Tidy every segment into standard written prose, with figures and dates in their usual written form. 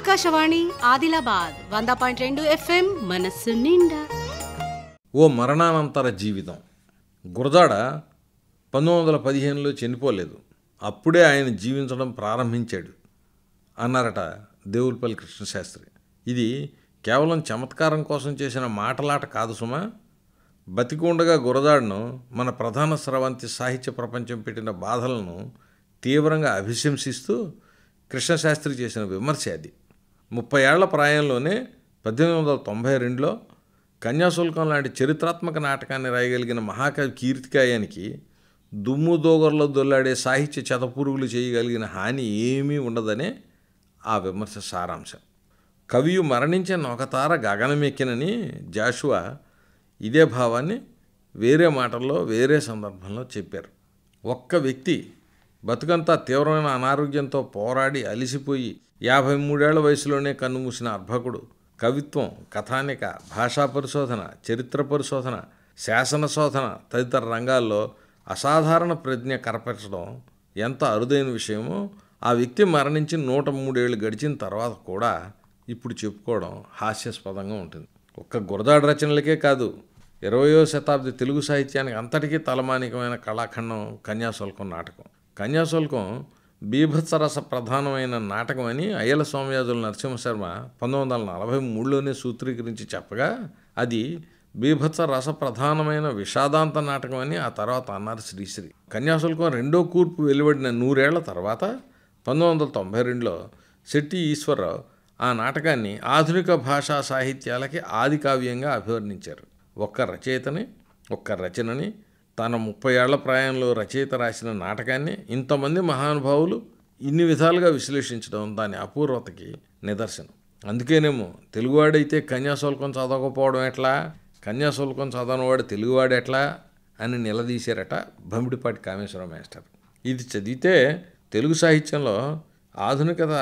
Akashvani Adilabad 100.2 FM మనస్సు నిండా. ఓ మరణానంతర జీవితం. గురజాడ 1915లో చనిపోలేదు, అప్పుడే ఆయన జీవించడం ప్రారంభించాడు అన్నారట దేవులపల్లి కృష్ణశాస్త్రి. ఇది కేవలం చమత్కారం కోసం చేసిన మాటలాట కాదు సుమా. బతికుండగా గురజాడను మన ప్రధాన స్రవంతి సాహిత్య ప్రపంచం పెట్టిన బాధలను తీవ్రంగా అభిశంసిస్తూ కృష్ణశాస్త్రి చేసిన విమర్శ అది. 30 ఏళ్ల ప్రాయంలోనే 1892లో కన్యాశుల్కం లాంటి చరిత్రాత్మక నాటకాన్ని రాయగలిగిన మహాకవి కీర్తికాయానికి దుమ్ము దోగర్లో దొల్లాడే సాహిత్య చెతపురుగులు చేయగలిగిన హాని ఏమీ ఉండదనే ఆ విమర్శ సారాంశం. కవియు మరణించిన ఒక తార గగనమెక్కినని జాషువా ఇదే భావాన్ని వేరే మాటల్లో వేరే సందర్భంలో చెప్పారు. ఒక్క వ్యక్తి బతుకంతా తీవ్రమైన అనారోగ్యంతో పోరాడి అలిసిపోయి 53 ఏళ్ల వయసులోనే కన్నుమూసిన అర్భకుడు కవిత్వం, కథానిక, భాషా పరిశోధన, చరిత్ర పరిశోధన, శాసన శోధన తదితర రంగాల్లో అసాధారణ ప్రజ్ఞ కనపరచడం ఎంత అరుదైన విషయమో ఆ వ్యక్తి మరణించి 103 ఏళ్ళు గడిచిన తర్వాత కూడా ఇప్పుడు చెప్పుకోవడం హాస్యాస్పదంగా ఉంటుంది. ఒక్క గురజాడ రచనలకే కాదు, 20వ శతాబ్ది తెలుగు సాహిత్యానికి అంతటికీ తలమానికమైన కళాఖండం కన్యాశుల్కం నాటకం. కన్యాశుల్కం బీభత్సరస ప్రధానమైన నాటకం అని అయ్యల సోమయాజుల నరసింహశర్మ 1943లోనే సూత్రీకరించి చెప్పగా, అది బీభత్స రస ప్రధానమైన విషాదాంత నాటకం అని ఆ తర్వాత అన్నారు శ్రీశ్రీ. కన్యాశుల్కం రెండో కూర్పు వెలువడిన 100 ఏళ్ల తర్వాత 1992లో శెట్టి ఈశ్వరరావు ఆ నాటకాన్ని ఆధునిక భాషా సాహిత్యాలకి ఆది కావ్యంగా అభివర్ణించారు. ఒక్క రచనని తన 30 ఏళ్ల ప్రాయంలో రచయిత రాసిన నాటకాన్ని ఇంతమంది మహానుభావులు ఇన్ని విధాలుగా విశ్లేషించడం దాని అపూర్వతకి నిదర్శనం. అందుకేనేమో తెలుగువాడైతే కన్యాశుల్కం చదవకపోవడం ఎట్లా, కన్యాశుల్కం చదవనివాడు తెలుగువాడు ఎట్లా అని నిలదీశారట భమిడిపాటి కామేశ్వరరావు మాస్టర్. ఇది చదివితే తెలుగు సాహిత్యంలో ఆధునికత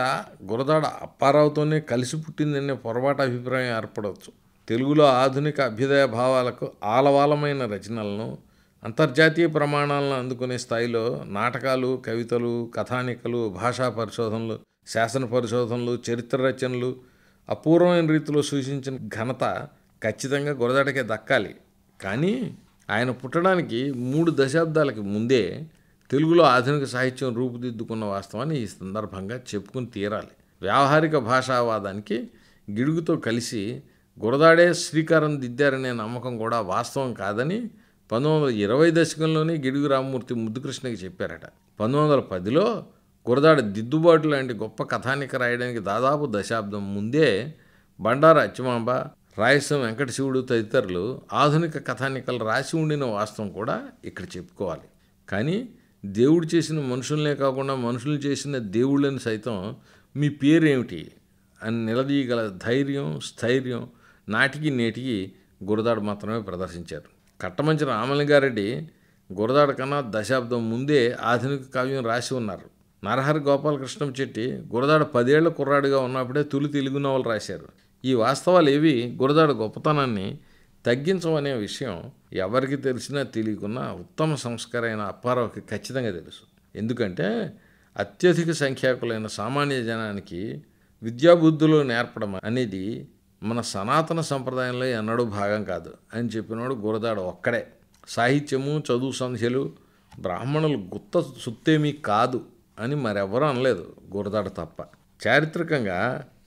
గురజాడ అప్పారావుతోనే కలిసి పుట్టిందనే పొరపాటు అభిప్రాయం ఏర్పడవచ్చు. తెలుగులో ఆధునిక అభ్యుదయ భావాలకు ఆలవాలమైన రచనలను, అంతర్జాతీయ ప్రమాణాలను అందుకునే స్థాయిలో నాటకాలు, కవితలు, కథానికలు, భాషా పరిశోధనలు, శాసన పరిశోధనలు, చరిత్ర రచనలు అపూర్వమైన రీతిలో సూచించిన ఘనత ఖచ్చితంగా గురజాడకే దక్కాలి. కానీ ఆయన పుట్టడానికి 3 దశాబ్దాలకి ముందే తెలుగులో ఆధునిక సాహిత్యం రూపుదిద్దుకున్న వాస్తవాన్ని ఈ సందర్భంగా చెప్పుకుని తీరాలి. వ్యావహారిక భాషావాదానికి గిడుగుతో కలిసి గురజాడే శ్రీకారం దిద్దారనే నమ్మకం కూడా వాస్తవం కాదని 1920 దశకంలోనే గిడుగు రామమూర్తి ముద్దుకృష్ణకి చెప్పారట. 1910లో గురజాడ దిద్దుబాటు లాంటి గొప్ప కథానిక రాయడానికి దాదాపు దశాబ్దం ముందే బండారు అచ్చమాంబ, రాయసం వెంకటశివుడు తదితరులు ఆధునిక కథానికలు రాసి ఉండిన వాస్తవం కూడా ఇక్కడ చెప్పుకోవాలి. కానీ దేవుడు చేసిన మనుషులనే కాకుండా మనుషులు చేసిన దేవుళ్ళని సైతం మీ పేరేమిటి అని నిలదీయగల ధైర్యం, స్థైర్యం నాటికి నేటికి గురజాడ మాత్రమే ప్రదర్శించారు. కట్టమంచి రామలింగారెడ్డి గురజాడ కన్నా దశాబ్దం ముందే ఆధునిక కావ్యం రాసి ఉన్నారు. నరహరి గోపాలకృష్ణం చెట్టి గురజాడ 10 ఏళ్ల కుర్రాడిగా ఉన్నప్పుడే తొలి తెలుగు నవలు రాశారు. ఈ వాస్తవాలు ఏవి గురజాడ గొప్పతనాన్ని తగ్గించవనే విషయం ఎవరికి తెలిసినా తెలియకున్నా ఉత్తమ సంస్కారైన అప్పారావుకి ఖచ్చితంగా తెలుసు. ఎందుకంటే అత్యధిక సంఖ్యాకులైన సామాన్య జనానికి విద్యాబుద్ధులు నేర్పడం అనేది మన సనాతన సంప్రదాయంలో ఎన్నడూ భాగం కాదు అని చెప్పినోడు గురజాడ ఒక్కడే. సాహిత్యము, చదువు సంధ్యలు బ్రాహ్మణులు గుత్త సుత్తేమీ కాదు అని మరెవరూ అనలేదు, గురజాడ తప్ప. చారిత్రకంగా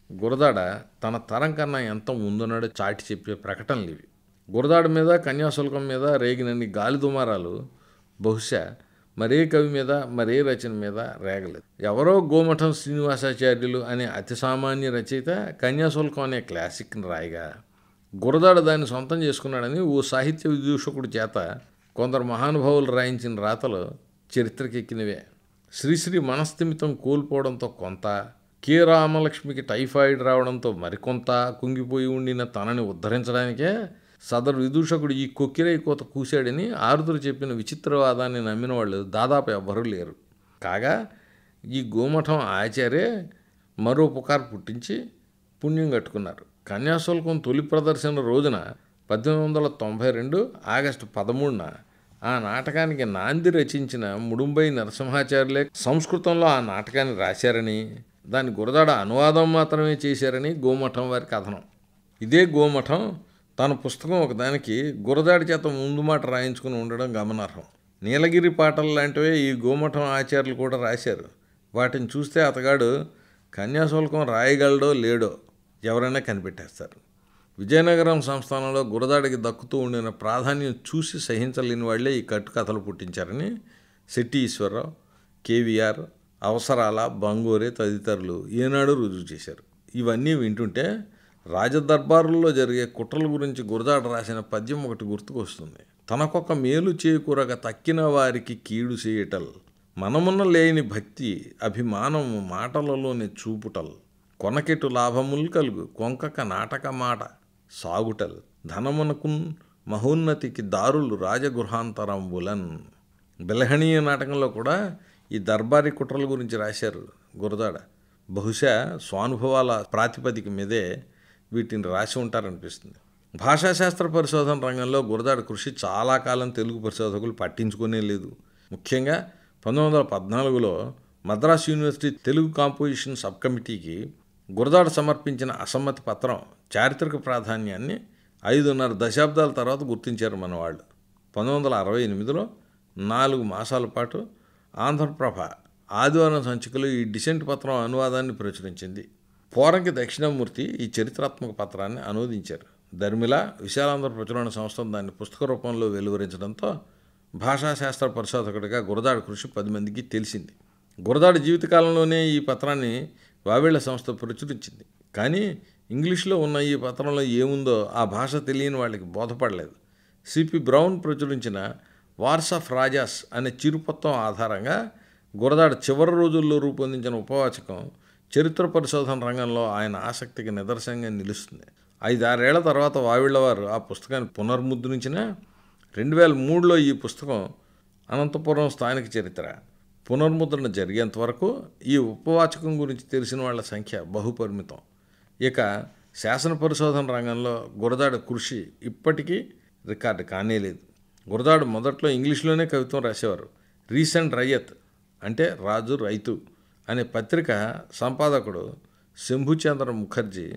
గురజాడ తన తరం కన్నా ఎంత ముందున్నాడో చాటి చెప్పే ప్రకటనలు ఇవి. గురజాడ మీద, కన్యాశుల్కం మీద రేగినన్ని గాలి దుమారాలు బహుశా మరే కవి మీద, మరే రచన మీద రేగలేదు. ఎవరో గోమఠం శ్రీనివాసాచార్యులు అనే అతి సామాన్య రచయిత కన్యాశుల్కం అనే క్లాసిక్ని రాయగా గురజాడ దాన్ని సొంతం చేసుకున్నాడని ఓ సాహిత్య విదూషకుడి చేత కొందరు మహానుభావులు రాయించిన రాతలు చరిత్రకెక్కినవే. శ్రీశ్రీ మనస్థిమితం కోల్పోవడంతో కొంత, కె రామలక్ష్మికి టైఫాయిడ్ రావడంతో మరికొంత కుంగిపోయి ఉండిన తనని ఉద్ధరించడానికే సదరు విదూషకుడు ఈ కొక్కిరై కోత కూశాడని ఆరుదురు చెప్పిన విచిత్రవాదాన్ని నమ్మిన వాళ్ళు దాదాపు ఎవ్వరూ లేరు. కాగా ఈ గోమఠం ఆచార్య మరో పుకారు పుట్టించి పుణ్యం కట్టుకున్నారు. కన్యాశుల్కం తొలి ప్రదర్శన రోజున 1892 ఆగస్టు 13న ఆ నాటకానికి నాంది రచించిన ముడుంబై నరసింహాచార్యులే సంస్కృతంలో ఆ నాటకాన్ని రాశారని, దాని గురజాడ అనువాదం మాత్రమే చేశారని గోమఠం వారి కథనం. ఇదే గోమఠం తన పుస్తకం ఒకదానికి గురజాడి చేత ముందు మాట రాయించుకుని ఉండడం గమనార్హం. నీలగిరి పాటలు లాంటివే ఈ గోమఠం ఆచార్యులు కూడా రాశారు. వాటిని చూస్తే అతగాడు కన్యాశుల్కం రాయగలడో లేడో ఎవరైనా కనిపెట్టేస్తారు. విజయనగరం సంస్థానంలో గురజాడికి దక్కుతూ ఉండిన ప్రాధాన్యం చూసి సహించలేని వాళ్లే ఈ కట్టుకథలు పుట్టించారని శెట్టి ఈశ్వరరావు, కేవీఆర్, అవసరాల, బంగోరే తదితరులు ఏనాడు రుజువు చేశారు. ఇవన్నీ వింటుంటే రాజదర్బారుల్లో జరిగే కుట్రల గురించి గురజాడ రాసిన పద్యం ఒకటి గుర్తుకొస్తుంది. తనకొక మేలు చేకూరగా తక్కిన వారికి కీడు చేయటల్, మనమున్న లేని భక్తి అభిమానము మాటలలోని చూపుటల్, కొనకెటు లాభములు కలుగు కొంకక నాటక మాట సాగుటల్, ధనమునకున్ మహోన్నతికి దారులు రాజగృహాంతరంబులన్. బిలహణీయ నాటకంలో కూడా ఈ దర్బారీ కుట్రల గురించి రాశారు గురజాడ. బహుశా స్వానుభవాల ప్రాతిపదిక మీదే వీటిని రాసి ఉంటారనిపిస్తుంది. భాషాశాస్త్ర పరిశోధన రంగంలో గురజాడ కృషి చాలా కాలం తెలుగు పరిశోధకులు పట్టించుకునే లేదు. ముఖ్యంగా 1914లో మద్రాస్ యూనివర్సిటీ తెలుగు కాంపోజిషన్ సబ్ కమిటీకి గురజాడ సమర్పించిన అసమ్మతి పత్రం చారిత్రక ప్రాధాన్యాన్ని 5.5 దశాబ్దాల తర్వాత గుర్తించారు మన వాళ్ళు. 1968లో 4 మాసాల పాటు ఆంధ్రప్రభ ఆదివారం సంచికలో ఈ డిసెంట్ పత్రం అనువాదాన్ని ప్రచురించింది. పోరంకి దక్షిణామూర్తి ఈ చరిత్రాత్మక పత్రాన్ని అనువదించారు. ధర్మిల విశాలాంధ్ర ప్రచురణ సంస్థ దాన్ని పుస్తక రూపంలో వెలువరించడంతో భాషాశాస్త్ర పరిశోధకుడిగా గురజాడ కృషి 10 మందికి తెలిసింది. గురజాడ జీవితకాలంలోనే ఈ పత్రాన్ని వావిళ్ళ సంస్థ ప్రచురించింది. కానీ ఇంగ్లీష్లో ఉన్న ఈ పత్రంలో ఏముందో ఆ భాష తెలియని వాళ్ళకి బోధపడలేదు. సిపి బ్రౌన్ ప్రచురించిన వార్స్ ఆఫ్ రాజాస్ అనే చిరుపత్రం ఆధారంగా గురజాడ చివరి రోజుల్లో రూపొందించిన ఉపవాచకం చరిత్ర పరిశోధన రంగంలో ఆయన ఆసక్తికి నిదర్శనంగా నిలుస్తుంది. 5-6 ఏళ్ల తర్వాత వావిళ్ళవారు ఆ పుస్తకాన్ని పునర్ముద్రించిన 2003లో ఈ పుస్తకం అనంతపురం స్థానిక చరిత్ర పునర్ముద్రణ జరిగేంత వరకు ఈ ఉపవాచకం గురించి తెలిసిన వాళ్ళ సంఖ్య బహుపరిమితం. ఇక శాసన పరిశోధన రంగంలో గురజాడ కృషి ఇప్పటికీ రికార్డు కానేలేదు. గురజాడ మొదట్లో ఇంగ్లీష్లోనే కవిత్వం రాసేవారు. రీసెంట్ రయ్యత్ అంటే రాజు రైతు అనే పత్రిక సంపాదకుడు శంభుచంద్ర ముఖర్జీ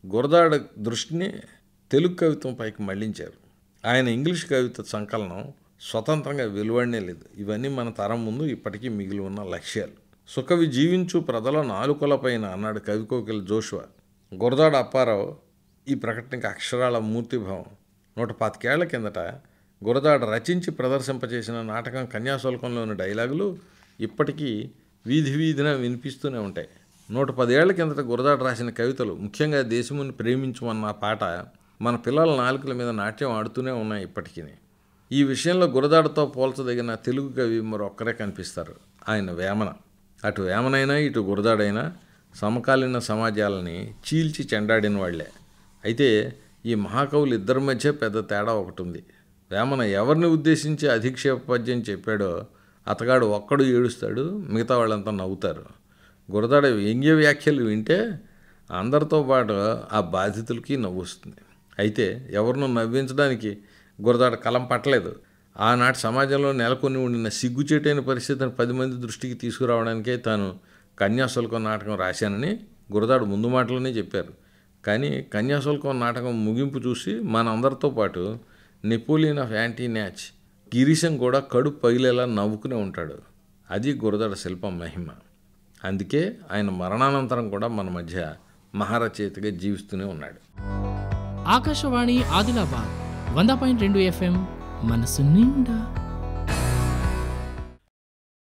గురజాడ దృష్టిని తెలుగు కవిత్వం పైకి మళ్లించారు. ఆయన ఇంగ్లీష్ కవిత్వ సంకలనం స్వతంత్రంగా వెలువడనే లేదు. ఇవన్నీ మన తరం ముందు ఇప్పటికీ మిగిలి ఉన్న లక్ష్యాలు. సుకవి జీవించు ప్రజల నాలుకలపైన అన్నాడు కవికోకిల జోషువా. గురజాడ అప్పారావు ఈ ప్రకటనకి అక్షరాల మూర్తిభావం. 125 ఏళ్ల కిందట గురజాడ రచించి ప్రదర్శింపచేసిన నాటకం కన్యాశుల్కంలోని డైలాగులు ఇప్పటికీ వీధి వీధిన వినిపిస్తూనే ఉంటాయి. 110 ఏళ్ల కిందట గురజాడ రాసిన కవితలు, ముఖ్యంగా దేశముని ప్రేమించమన్న పాట మన పిల్లల నాలుకల మీద నాట్యం ఆడుతూనే ఉన్నాయి ఇప్పటికీ. ఈ విషయంలో గురజాడతో పోల్చదగిన తెలుగు కవి మరొక్కరే కనిపిస్తారు, ఆయన వేమన. అటు వేమనైనా ఇటు గురజాడైనా సమకాలీన సమాజాలని చీల్చి చెండాడిన వాళ్లే. అయితే ఈ మహాకవులు ఇద్దరి మధ్య పెద్ద తేడా ఒకటి ఉంది. వేమన ఎవరిని ఉద్దేశించి అధిక్షేప పద్యం చెప్పాడో అతగాడు ఒక్కడు ఏడుస్తాడు, మిగతా వాళ్ళంతా నవ్వుతారు. గురజాడ వ్యంగ్య వ్యాఖ్యలు వింటే అందరితో పాటు ఆ బాధితులకి నవ్వు వస్తుంది. అయితే ఎవరినో నవ్వించడానికి గురజాడ కలం పట్టలేదు. ఆనాటి సమాజంలో నెలకొని ఉండిన సిగ్గుచేటైన పరిస్థితిని 10 మంది దృష్టికి తీసుకురావడానికే తాను కన్యాశుల్కం నాటకం రాశానని గురజాడ ముందు మాటలోనే చెప్పారు. కానీ కన్యాశుల్కం నాటకం ముగింపు చూసి మనందరితో పాటు నెపోలియన్ ఆఫ్ యాంటీ న్యాచ్ గిరీశం కూడా కడుపు పగిలేలా నవ్వుకునే ఉంటాడు. అది గురజాడ శిల్పం మహిమ. అందుకే ఆయన మరణానంతరం కూడా మన మధ్య మహారచయితగా జీవిస్తూనే ఉన్నాడు. ఆకాశవాణి ఆదిలాబాద్ 100.2 FM మనసు నిండా.